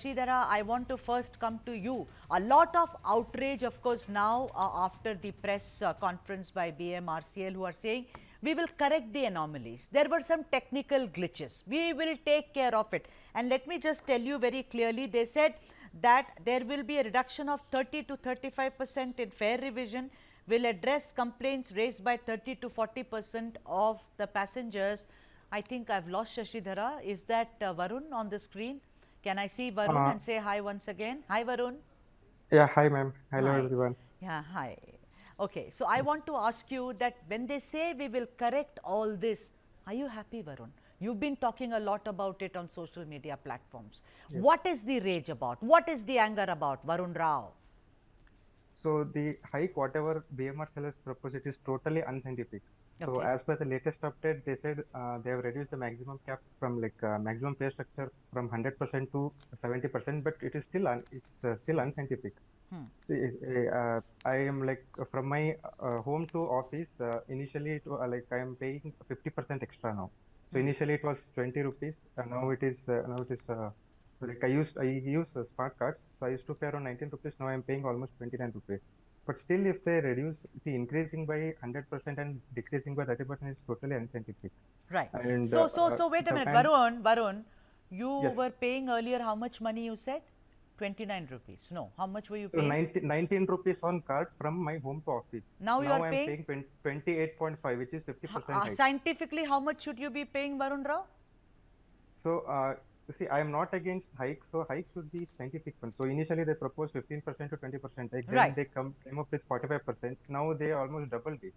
Shashidhara, I want to first come to you. A lot of outrage, of course, now after the press conference by BMRCL, who are saying we will correct the anomalies. There were some technical glitches. We will take care of it. And let me just tell you very clearly, they said that there will be a reduction of 30 to 35% in fare revision, will address complaints raised by 30 to 40% of the passengers. I think I've lost Shashidhara. Is that Varun on the screen? Can I see Varun and say hi once again? Hi, Varun. Yeah, hi ma'am. Hello Hi. everyone. Yeah, hi. Okay, so I want to ask you that when they say we will correct all this, are you happy, Varun? You've been talking a lot about it on social media platforms. Yes. What is the rage about? What is the anger about, Varun Rao? So the hike, whatever BMRCL has proposed, it is totally unscientific. So Okay. as per the latest update, they said they have reduced the maximum cap from maximum pay structure from 100% to 70%, but it is still still unscientific. See, I am from my home to office. Initially, I am paying 50% extra now. So initially it was 20 rupees, and now it is I use a smart card. So I used to pay around 19 rupees. Now I am paying almost 29 rupees. But still, if they reduce, see, increasing by 100% and decreasing by 30% is totally unscientific. Right. And So wait a minute, and Varun, you yes, were paying earlier how much money you said? 29 rupees. No, how much were you so paying? 19 rupees on card from my home to office. Now you Now are I am paying? paying 28.5, which is 50% hike. Scientifically, how much should you be paying, Varun Rao? So, see, I am not against hike. So, hike should be scientific one. So, initially they proposed 15% to 20% hike. Then Right. they came up with 45%. Now they almost doubled it.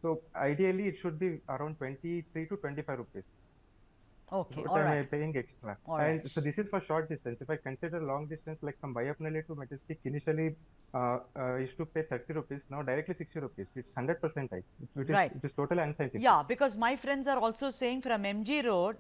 So, ideally it should be around 23 to 25 rupees. Okay, What all am right. I paying extra? All And right. so this is for short distance. If I consider long distance, like from Bayapnali to Majestic, initially I used to pay 30 rupees. Now directly 60 rupees. It's 100% hike. Right. It is totally unscientific. Yeah, because my friends are also saying from MG Road,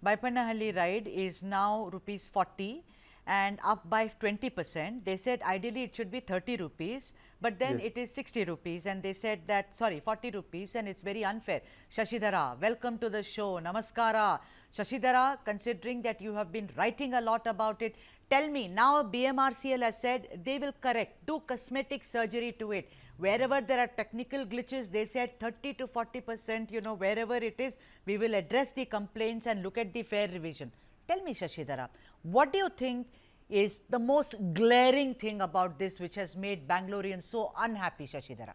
Baipannahalli ride is now rupees 40 and up by 20%. They said ideally it should be 30 rupees, but then Yes. it is 60 rupees and they said that, sorry, 40 rupees and it's very unfair. Shashidhara, welcome to the show. Namaskara. Shashidhara, considering that you have been writing a lot about it, tell me, now BMRCL has said they will correct, do cosmetic surgery to it. Wherever there are technical glitches, they said 30 to 40%, you know, wherever it is, we will address the complaints and look at the fare revision. Tell me, Shashidhara, what do you think is the most glaring thing about this which has made Bangaloreans so unhappy, Shashidhara?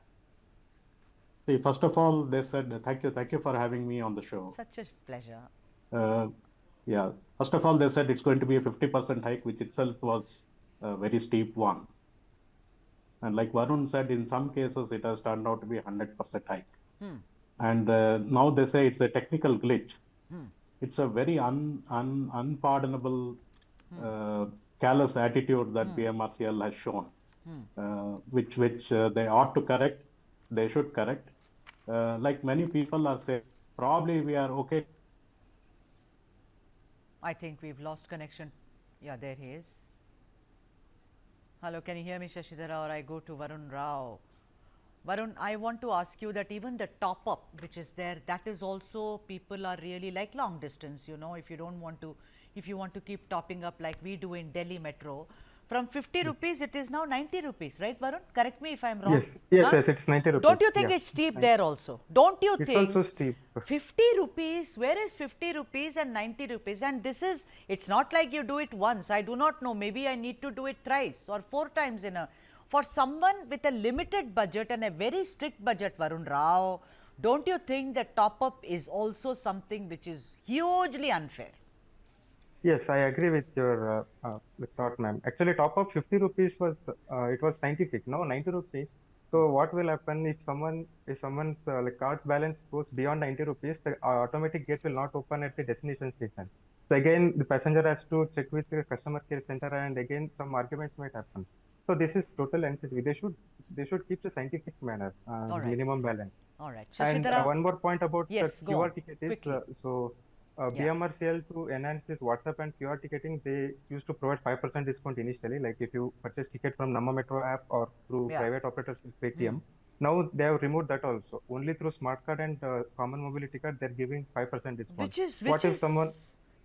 See, first of all, they said, thank you for having me on the show. Such a pleasure. Yeah, first of all, they said it's going to be a 50% hike, which itself was a very steep one. And like Varun said, in some cases, it has turned out to be a 100% hike. And now they say it's a technical glitch. It's a very unpardonable, callous attitude that BMRCL has shown, which they ought to correct. They should correct. Like many people are saying, probably we are okay. I think we've lost connection. Yeah, there he is. Hello, can you hear me, Shashidhara, or I go to Varun Rao? Varun, I want to ask you that even the top up which is there, that is also, people are really like long distance, you know, if you don't want to, if you want to keep topping up like we do in Delhi Metro, from 50 rupees, it is now 90 rupees, right, Varun? Correct me if I'm wrong. Yes, it's 90 rupees. Don't you think Yeah, it's steep there also? Don't you it's think? also steep. 50 rupees, where is 50 rupees and 90 rupees? And this is, it's not like you do it once. I do not know. Maybe I need to do it thrice or 4 times in a, for someone with a limited budget and a very strict budget, Varun Rao, don't you think that top up is also something which is hugely unfair? Yes, I agree with your with thought, ma'am. Actually, top up 50 rupees was it was scientific. No, 90 rupees. So what will happen if someone's card's balance goes beyond 90 rupees? The automatic gate will not open at the destination station. So again, the passenger has to check with the customer care center, and again some arguments might happen. So this is total unscientific. They should keep the scientific manner, All right. minimum balance. All right. And Shashidhara, one more point about yes, the go QR on, ticket is quickly. Yeah. BMRCL to enhance this WhatsApp and QR ticketing, they used to provide 5% discount initially. Like if you purchase ticket from Namma Metro app or through Yeah. private operators with Paytm. Now they have removed that also. Only through smart card and common mobility card, they're giving 5% discount. Which is, What if someone?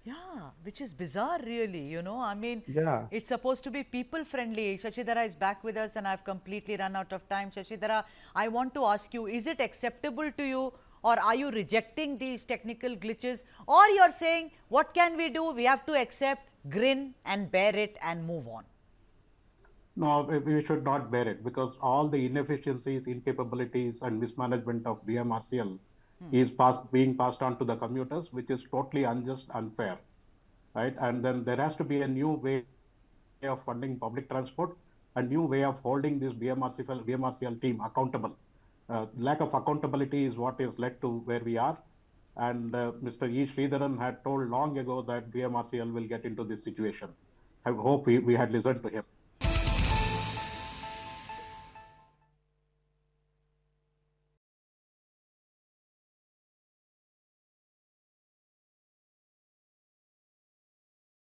Yeah, which is bizarre, really. You know, I mean, Yeah. it's supposed to be people friendly. Shashidhara is back with us, and I've completely run out of time. Shashidhara, I want to ask you, is it acceptable to you, or are you rejecting these technical glitches, or you're saying, what can we do? We have to accept, grin, and bear it and move on? No, we should not bear it because all the inefficiencies, incapabilities, and mismanagement of BMRCL is being passed on to the commuters, which is totally unjust, unfair, right? And then there has to be a new way of funding public transport, a new way of holding this BMRCL team accountable. Lack of accountability is what has led to where we are. And Mr. E. Sridharan had told long ago that BMRCL will get into this situation. I hope we had listened to him.